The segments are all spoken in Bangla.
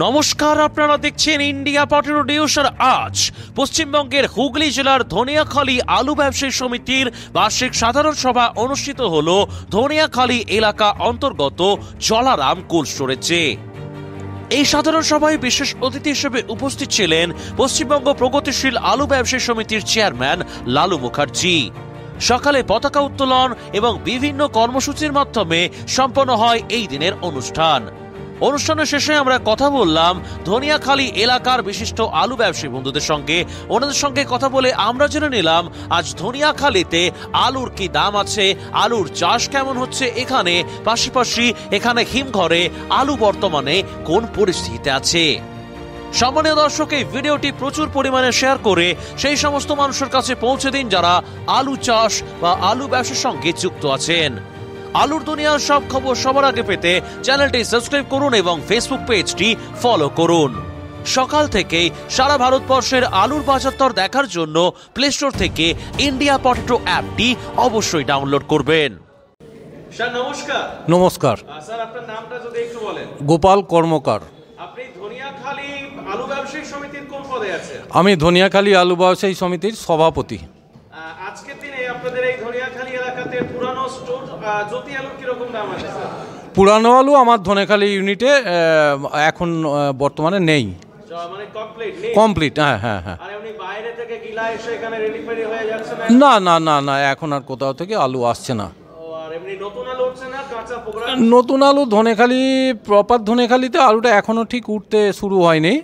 নমস্কার, আপনারা দেখছেন ইন্ডিয়া পটেটো নিউজ। আর আজ পশ্চিমবঙ্গের হুগলি জেলার ধনিয়াখালী আলু ব্যবসায়ী সমিতির বার্ষিক সাধারণ সভা অনুষ্ঠিত হল ধনিয়াখালী এলাকা অন্তর্গত জলারাম কোল্ড স্টোরেজে। এই সাধারণ সভায় বিশেষ অতিথি হিসেবে উপস্থিত ছিলেন পশ্চিমবঙ্গ প্রগতিশীল আলু ব্যবসায়ী সমিতির চেয়ারম্যান লালু মুখার্জি। সকালে পতাকা উত্তোলন এবং বিভিন্ন কর্মসূচির মাধ্যমে সম্পন্ন হয় এই দিনের অনুষ্ঠান। অনুষ্ঠানের শেষে আমরা কথা বললাম ধনিয়াখালী এলাকার বিশিষ্ট আলু ব্যবসায়ী বন্ধুদের সঙ্গে। ওনাদের সঙ্গে কথা বলে আমরা জেনে নিলাম আজ ধনিয়াখালীতে আলুর কি দাম আছে, আলুর চাষ কেমন হচ্ছে এখানে, পাশাপাশি এখানে হিমঘরে আলু বর্তমানে কোন পরিস্থিতিতে আছে। সম্মানীয় দর্শক, এই ভিডিওটি প্রচুর পরিমাণে শেয়ার করে সেই সমস্ত মানুষের কাছে পৌঁছে দিন যারা আলু চাষ বা আলু ব্যবসার সঙ্গে যুক্ত আছেন। আলুর দুনিয়ার সব খবর সবার আগে পেতে চ্যানেলটি সাবস্ক্রাইব করুন এবং ফেসবুক পেজটি ফলো করুন। সকাল থেকেই সারা ভারতবর্ষের আলুর বাজার দর দেখার জন্য প্লে স্টোর থেকে ইন্ডিয়া পটেটো অ্যাপটি অবশ্যই ডাউনলোড করবেন। স্যার নমস্কার। নমস্কার স্যার, আপনার নামটা যদি একটু বলেন। গোপাল কর্মকার। আপনি ধনিয়াখালী আলু ব্যবসায়ী সমিতির কোন পদে আছেন? আমি ধনিয়াখালী আলু ব্যবসায়ী সমিতির সভাপতি। আজকের দিনে আপনাদের এই ধনিয়াখালী এলাকাতে পুরানো স্টোর জ্যোতি আলুর কি রকম দাম আছে স্যার? পুরানো আলু আমার ধনিয়াখালী ইউনিটে এখন বর্তমানে নেই, মানে কমপ্লিট। হ্যাঁ হ্যাঁ হ্যাঁ। আর এমনি বাইরে থেকে গিলা এসে এখানে রেডি ফেডি হয়ে যাচ্ছে না? না না না, এখন আর কোথাও থেকে আলু আসছে না। আর এমনি নতুন আলু উঠছে না, কাঁচা পোকরা? নতুন আলু ধনিয়াখালী প্রপার ধনিয়াখালীতে আলুটা এখনও ঠিক উঠতে শুরু হয়নি।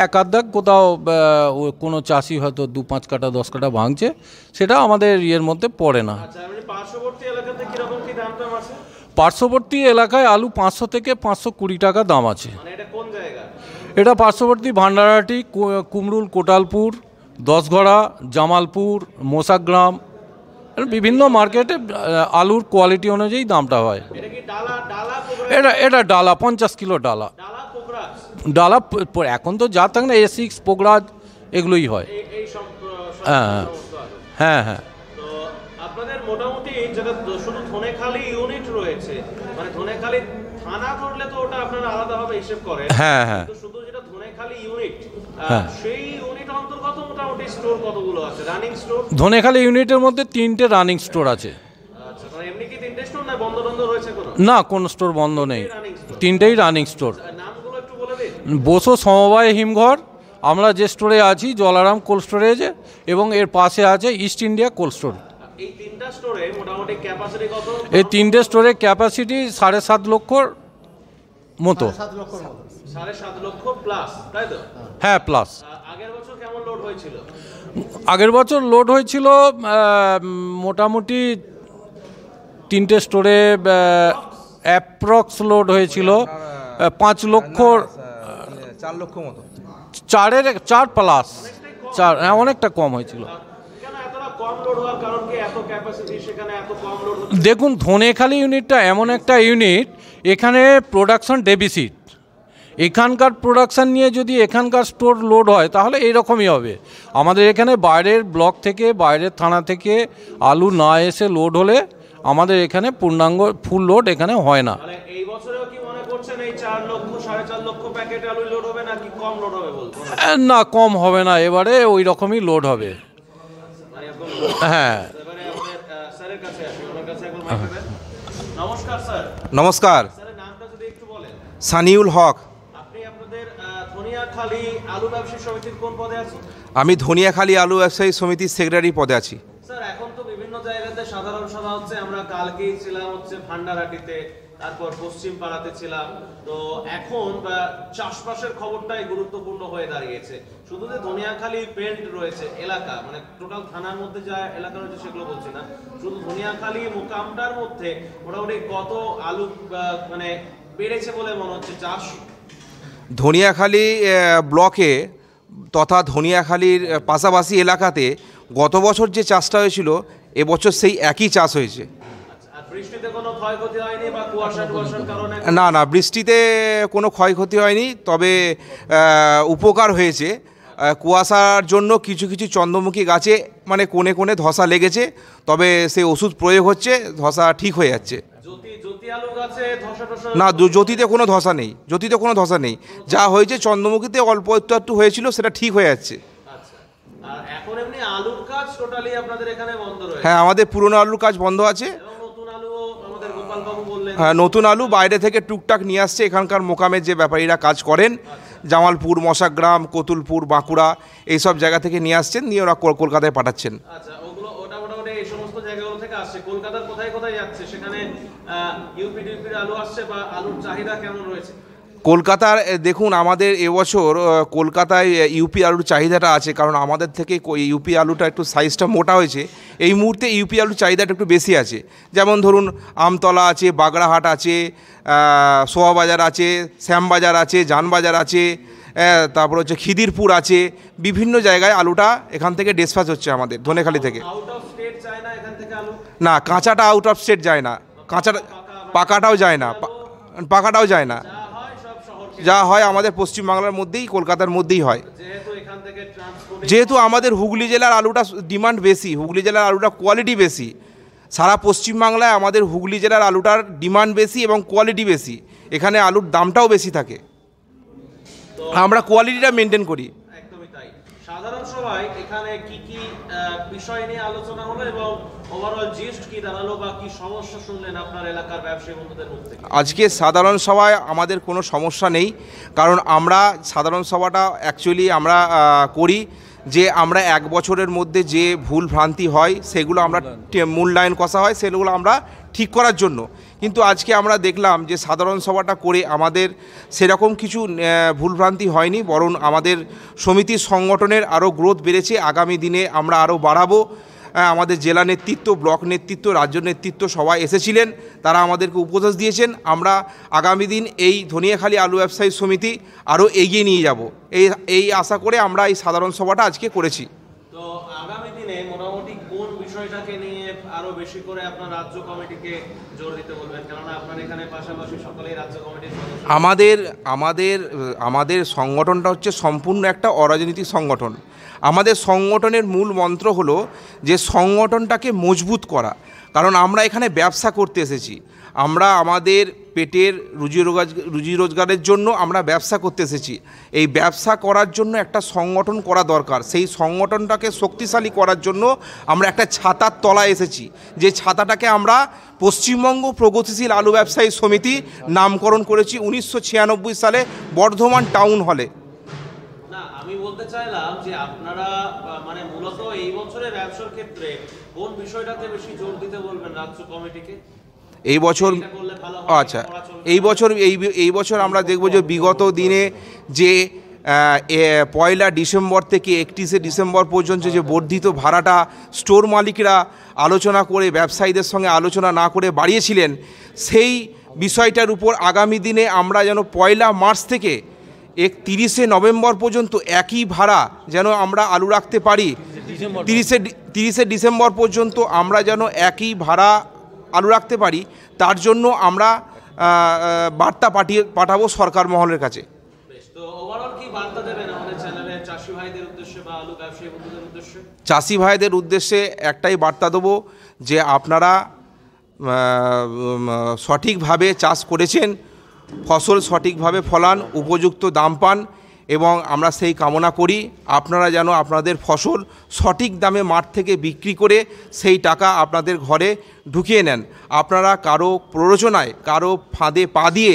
এক আধ কোথাও কোনো চাষি হয়তো 2-5 কাটা 10 কাটা ভাঙছে, সেটা আমাদের ইয়ের মধ্যে পড়ে না। পার্শ্ববর্তী এলাকায় আলু 500 থেকে 520 টাকা দাম আছে। এটা পার্শ্ববর্তী ভান্ডারহাটি, কুমরুল, কোটালপুর, দশগড়া, জামালপুর, মোসাগ্রাম, বিভিন্ন মার্কেটে আলুর কোয়ালিটি অনুযায়ী দামটা হয়। এটা ডালা 50 কিলো ডালা। এখন তো যা থাক না A6 পোগরাজ এগুলোই হয়। হ্যাঁ হ্যাঁ হ্যাঁ। আপনাদের মোটামুটি যেটা শুধু ধনেখালী ইউনিট রয়েছে, মানে ধনেখালী থানা করলে তো ওটা আপনারা আলাদাভাবে হিসাব করেন। হ্যাঁ হ্যাঁ। শুধু যেটা ধনেখালী ইউনিট, সেই ইউনিট অন্তর্গত মোটামুটি স্টোর কতগুলো আছে, রানিং স্টোর? ধনেখালী ইউনিটের মধ্যে 3টে রানিং স্টোর আছে। আচ্ছা, মানে এমনি কি 3টে স্টোর না বন্ধ রয়েছে কোনো? না, কোনো স্টোর বন্ধ নেই, 3টেই রানিং স্টোর। নামগুলো একটু বলে দিন। বসো সমবায় হিমঘর, আমরা যে স্টোরে আছি জলারাম কোল্ড স্টোরেজে, এবং এর পাশে আছে ইস্ট ইন্ডিয়া কোল্ড স্টোর। এই 3টা স্টোরে মোটামুটি ক্যাপাসিটি কত? এই 3টে স্টোরে ক্যাপাসিটি 7.5 লক্ষর মতো। 7.5 লক্ষ প্লাস, তাই তো? হ্যাঁ, প্লাস। আগের বছর কেমন লোড হয়েছিল? আগের বছর লোড হয়েছিল মোটামুটি 3টে স্টোরে অ্যাপ্রক্স লোড হয়েছিল 5 লক্ষ, 4 লক্ষ মতো। 4 প্লাস 4, হ্যাঁ, অনেকটা কম হয়েছিল। দেখুন, ধনেখালী ইউনিটটা এমন একটা ইউনিট, এখানে প্রোডাকশন ডেফিসিট। এখানকার প্রোডাকশান নিয়ে যদি এখানকার স্টোর লোড হয় তাহলে এইরকমই হবে। আমাদের এখানে বাইরের ব্লক থেকে, বাইরের থানা থেকে আলু না এসে লোড হলে আমাদের এখানে পূর্ণাঙ্গ ফুল লোড এখানে হয় না। না, কম হবে না, এবারে ওই রকমই লোড হবে। হ্যাঁ। নমস্কার স্যার। নমস্কার। নামটা যদি একটু বলেন। সানিউল হক। আপনি আপনাদের ধনিয়াখালী আলু ব্যবসায়ী সমিতির কোন পদে আছেন? আমি ধনিয়াখালী আলু ব্যবসায়ী সমিতির সেক্রেটারি পদে আছি। স্যার, এখন তো বিভিন্ন জায়গাতে সাধারণ সভা হচ্ছে, আমরা কালকেই ছিলাম হচ্ছে ভান্ডারহাটিতে, তারপর পশ্চিম পাড়াতে ছিলাম। তো এখন চাষবাসের খবরটাই গুরুত্বপূর্ণ হয়ে দাঁড়িয়েছে। শুধু যে ধনিয়াখালী পেন্ট রয়েছে এলাকা, মানে টোটাল থানার মধ্যে যা এলাকা রয়েছে সেগুলো বলছি না, শুধু ধনিয়াখালী মোকামটার মধ্যে মোটামুটি কত আলু মানে বেড়েছে বলে মনে হচ্ছে চাষ? ধনিয়াখালী ব্লকে তথা ধনিয়াখালীর পাশাপাশি এলাকাতে গত বছর যে চাষটা হয়েছিল এবছর সেই একই চাষ হয়েছে। না না, বৃষ্টিতে কোনো ক্ষয়ক্ষতি হয়নি, তবে উপকার হয়েছে। কুয়াশার জন্য কিছু কিছু চন্দ্রমুখী গাছে মানে কোণে কোণে ধসা লেগেছে, তবে সেই ওষুধ প্রয়োগ হচ্ছে, ধসা ঠিক হয়ে যাচ্ছে। জ্যোতি আলু গাছে ধসা টসা না, জ্যোতিতে কোনো ধসা নেই, জ্যোতিতে কোনো ধসা নেই। যা হয়েছে চন্দ্রমুখীতে অল্প একটু হয়েছিল, সেটা ঠিক হয়ে যাচ্ছে। আচ্ছা, আর এখন এমনি আলুর কাজ টোটালি আপনাদের এখানে বন্ধ রয়েছে? হ্যাঁ, আমাদের পুরনো আলুর কাজ বন্ধ আছে। এবং নতুন আলুও আমাদের গোপালবাবু বললেন? হ্যাঁ, নতুন আলু বাইরে থেকে টুকটাক নিয়ে আসছে, এখানকার মোকামের যে ব্যাপারীরা কাজ করেন, জামালপুর, মশাগ্রাম, কতুলপুর, বাঁকুড়া এইসব জায়গা থেকে নিয়ে আসছেন, নিয়ে ওরা কলকাতায় পাঠাচ্ছেন। আচ্ছা, ওটা মোটামুটি এই সমস্ত জায়গাগুলো থেকে আসছে। কলকাতার কোথায় কোথায় যাচ্ছে? সেখানে ইউপিডিপির আলু আসছে বা আলুর চাহিদা কেমন রয়েছে? কলকাতার দেখুন, আমাদের এবছর কলকাতায় ইউপি আলুর চাহিদাটা আছে, কারণ আমাদের থেকে ইউপি আলুটা একটু সাইজটা মোটা হয়েছে। এই মুহূর্তে ইউপি আলুর চাহিদাটা একটু বেশি আছে। যেমন ধরুন, আমতলা আছে, বাগড়াহাট আছে, সোয়াবাজার আছে, শ্যামবাজার আছে, জানবাজার আছে, তারপর হচ্ছে খিদিরপুর আছে। বিভিন্ন জায়গায় আলুটা এখান থেকে ডিসপ্যাচ হচ্ছে আমাদের ধনেখালি থেকে। আউট অফ স্টেট যায় না এখান থেকে আলু? না, কাঁচাটা আউট অফ স্টেট যায় না, কাঁচাটা পাকাটাও যায় না, পাকাটাও যায় না। যা হয় আমাদের পশ্চিমবাংলার মধ্যেই, কলকাতার মধ্যেই হয়। যেহেতু আমাদের হুগলি জেলার আলুটা ডিমান্ড বেশি, হুগলি জেলার আলুটা কোয়ালিটি বেশি। সারা পশ্চিমবাংলায় আমাদের হুগলি জেলার আলুটার ডিমান্ড বেশি এবং কোয়ালিটি বেশি। এখানে আলুর দামটাও বেশি থাকে, আমরা কোয়ালিটিটা মেনটেন করি। একদমই তাই। সাধারণ সভায় এখানে কি কি বিষয় নিয়ে আলোচনা হলো এবং ওভারঅল জিস্ট কি দাঁড়ালো বা কি সমস্যা শুনলেন আপনার এলাকার ব্যবসায়ী বন্ধুদের মুখ থেকে? আজকে সাধারণ সভায় আমাদের কোনো সমস্যা নেই, কারণ আমরা সাধারণ সভাটা অ্যাকচুয়ালি আমরা করি যে আমরা এক বছরের মধ্যে যে ভুল ভ্রান্তি হয় সেগুলো আমরা মূল্যায়ন কষা হয়, সেগুলো আমরা ঠিক করার জন্য। কিন্তু আজকে আমরা দেখলাম যে সাধারণ সভাটা করে আমাদের সেরকম কিছু ভুলভ্রান্তি হয়নি, বরং আমাদের সমিতির সংগঠনের আরও গ্রোথ বেড়েছে। আগামী দিনে আমরা আরও বাড়াবো। আমাদের জেলা নেতৃত্ব, ব্লক নেতৃত্ব, রাজ্য নেতৃত্ব সবাই এসেছিলেন, তারা আমাদেরকে উপদেশ দিয়েছেন। আমরা আগামী দিন এই ধনিয়াখালী আলু ব্যবসায়ী সমিতি আরও এগিয়ে নিয়ে যাব, এই আশা করে আমরা এই সাধারণ সভাটা আজকে করেছি। তো আগামী দিনে মোটামুটি কোন বিষয়টাকে নিয়ে আরো বেশি করে আপনার রাজ্য কমিটিকে জোর দিতে বলবেন? কেননা আপনার এখানে পাশাপাশি সকলেই রাজ্য কমিটির আমাদের সংগঠনটা হচ্ছে সম্পূর্ণ একটা অরাজনৈতিক সংগঠন। আমাদের সংগঠনের মূল মন্ত্র হলো যে সংগঠনটাকে মজবুত করা, কারণ আমরা এখানে ব্যবসা করতে এসেছি। আমরা আমাদের পেটের রুজি রোজগারের জন্য আমরা ব্যবসা করতে এসেছি। এই ব্যবসা করার জন্য একটা সংগঠন করা দরকার। সেই সংগঠনটাকে শক্তিশালী করার জন্য আমরা একটা ছাতার তলায় এসেছি, যে ছাতাটাকে আমরা পশ্চিমবঙ্গ প্রগতিশীল আলু ব্যবসায়ী সমিতি নামকরণ করেছি 1996 সালে বর্ধমান টাউন হলে। না, আমি বলতে চাইলাম যে আপনারা মানে মূলত এই বছরের ব্যবসার ক্ষেত্রে কোন বিষয়টাতে বেশি জোর দিতে বলবেন রাজ্য কমিটিকে? এই বছর আচ্ছা, এই বছর আমরা দেখব যে বিগত দিনে যে 1 ডিসেম্বর থেকে 31 ডিসেম্বর পর্যন্ত যে বর্ধিত ভাড়াটা স্টোর মালিকরা আলোচনা করে, ব্যবসায়ীদের সঙ্গে আলোচনা না করে বাড়িয়েছিলেন, সেই বিষয়টার উপর আগামী দিনে আমরা যেন 1 মার্চ থেকে 31 নভেম্বর পর্যন্ত একই ভাড়া যেন আমরা আলু রাখতে পারি। 30 ডিসেম্বর পর্যন্ত আমরা যেন একই ভাড়া আলু রাখতে পারি, তার জন্য আমরা বার্তা পাঠাবো সরকার মহলের কাছে। তো ওভারঅল কি বার্তা দেবেন আমাদের চ্যানেলের চাষি ভাইদের উদ্দেশ্যে বা আলু ব্যবসায়ী বন্ধুদের উদ্দেশ্যে? চাষি ভাইদের উদ্দেশ্যে একটাই বার্তা দেবো যে আপনারা সঠিকভাবে চাষ করেছেন, ফসল সঠিকভাবে ফলান, উপযুক্ত দাম পান, এবং আমরা সেই কামনা করি আপনারা যেন আপনাদের ফসল সঠিক দামে মাঠ থেকে বিক্রি করে সেই টাকা আপনাদের ঘরে ঢুকিয়ে নেন। আপনারা কারো প্ররোচনায়, কারো ফাঁদে পা দিয়ে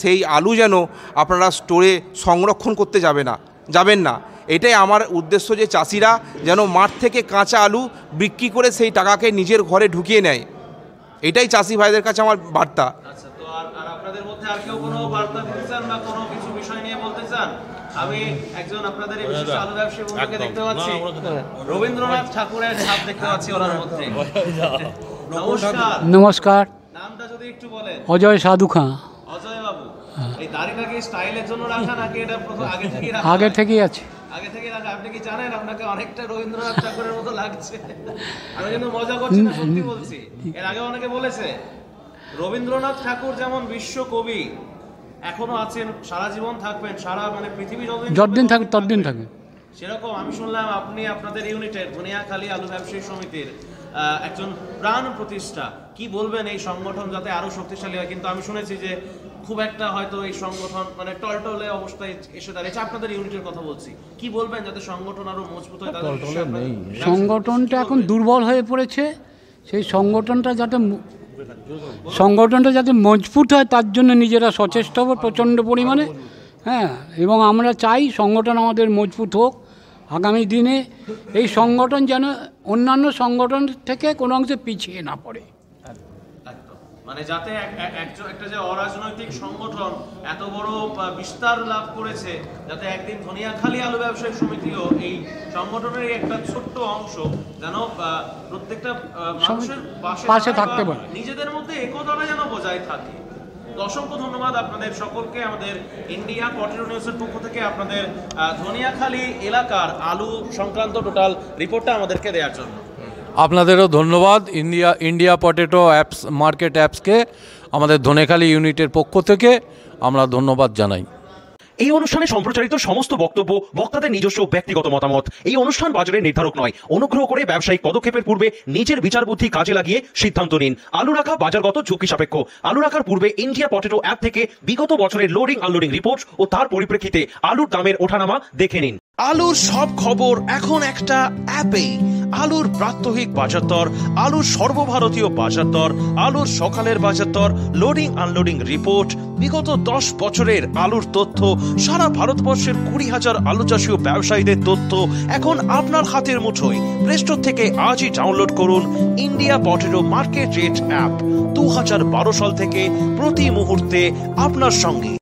সেই আলু যেন আপনারা স্টোরে সংরক্ষণ করতে যাবেন না। এটাই আমার উদ্দেশ্য, যে চাষিরা যেন মাঠ থেকে কাঁচা আলু বিক্রি করে সেই টাকাকে নিজের ঘরে ঢুকিয়ে নেয়। এটাই চাষি ভাইদের কাছে আমার বার্তা। আচ্ছা, তো আর আপনাদের মধ্যে আর কেউ কোনো বার্তা দিতে চান বা কোনো কিছু বিষয় নিয়ে বলতে চান? আমি একজন আপনাদের এই বিশেষ আলু ব্যবসায়ী বন্ধুকে দেখতে পাচ্ছি, রবীন্দ্রনাথ ঠাকুরের ছাপ দেখতে পাচ্ছি ওনার মধ্যে। নমস্কার। নমস্কার। নামটা যদি একটু বলেন? অজয় সাধু খাঁ। অজয় বাবু, এই দাড়িটা কি স্টাইলের জন্য রাখা নাকি এটা আগে থেকেই রাখা? আগে থেকেই আছে। আগে থেকে রাখা। আপনি কি জানেন আপনাকে অনেকটা রবীন্দ্রনাথ ঠাকুরের মতো লাগছে? আমি কিন্তু মজা করছি না, সত্যি বলছি। এর আগে অনেকে বলেছে রবীন্দ্রনাথ ঠাকুর যেমন বিশ্বকবি, এখনো আছেন, সারা জীবন থাকবেন, সারা মানে পৃথিবী যতদিন থাকবে ততদিন থাকবে। সেরকম আমি শুনলাম আপনি আপনাদের ইউনিটের ধনিয়াখালী আলু ব্যবসায়ী সমিতির একজন প্রাণ প্রতিষ্ঠা, কি বলবেন এই সংগঠন যাতে আরো শক্তিশালী হয়? কিন্তু আমি শুনেছি যে খুব একটা হয়তো এই সংগঠন মানে টলটলে অবস্থায় এসে দাঁড়িয়েছে। আপনাদের ইউনিটের কথা বলছি, কি বলবেন যাতে সংগঠন আরো মজবুত হয়? সংগঠনটা এখন দুর্বল হয়ে পড়েছে, সেই সংগঠনটা যাতে মজবুত হয় তার জন্য নিজেরা সচেষ্ট হব প্রচণ্ড পরিমাণে। হ্যাঁ, এবং আমরা চাই সংগঠন আমাদের মজবুত হোক। আগামী দিনে এই সংগঠন যেন অন্যান্য সংগঠন থেকে কোনো অংশে পিছিয়ে না পড়ে। মানে যাতে একটা যে অরাজনৈতিক সংগঠন এত বড় বিস্তার লাভ করেছে, যাতে একদিন ধনিয়াখালী আলু ব্যবসায়ী সমিতিও এই সংগঠনের একটা ছোট্ট অংশ যেন প্রত্যেকটা মানুষের পাশে থাকতে পারে, নিজেদের মধ্যে একতাটা যেন বজায় থাকে। অসংখ্য ধন্যবাদ আপনাদের সকলকে আমাদের ইন্ডিয়া পটেটো নিউজের পক্ষ থেকে আপনাদের ধনিয়াখালী এলাকার আলু সংক্রান্ত টোটাল রিপোর্টটা আমাদেরকে দেওয়ার জন্য। আপনাদেরও ধন্যবাদ ইন্ডিয়া পটেটো অ্যাপস মার্কেট অ্যাপসকে আমাদের ধনেখালি ইউনিটের পক্ষ থেকে আমরা ধন্যবাদ জানাই। এই অনুষ্ঠানে সম্প্রচারিত সমস্ত বক্তব্য বক্তাদের নিজস্ব ব্যক্তিগত মতামত। এই অনুষ্ঠান বাজারের নির্ধারক নয়। অনুগ্রহ করে ব্যবসায়িক পদক্ষেপের পূর্বে নিজের বিচার বুদ্ধি কাজে লাগিয়ে সিদ্ধান্ত নিন। আলু রাখা বাজারগত ঝুঁকি সাপেক্ষ। আলু রাখার পূর্বে ইন্ডিয়া পটেটো অ্যাপ থেকে বিগত বছরের লোডিং আনলোডিং রিপোর্ট ও তার পরিপ্রেক্ষিতে আলুর দামের ওঠানামা দেখে নিন। আলুর সব খবর এখন একটা অ্যাপেই। আলুর প্রাত্যহিক বাজার দর, আলুর সর্বভারতীয় বাজার দর, আলুর সকালের বাজার দর, লোডিং আনলোডিং রিপোর্ট, বিগত 10 বছরের আলুর তথ্য, সারা ভারতবর্ষের 20,000 আলু চাষী ও ব্যবসায়ীদের তথ্য এখন আপনার হাতের মুঠোয়। প্লে স্টোর থেকে আজই ডাউনলোড করুন India potato market rate app. 2012 সাল থেকে প্রতি মুহূর্তে আপনার সঙ্গে।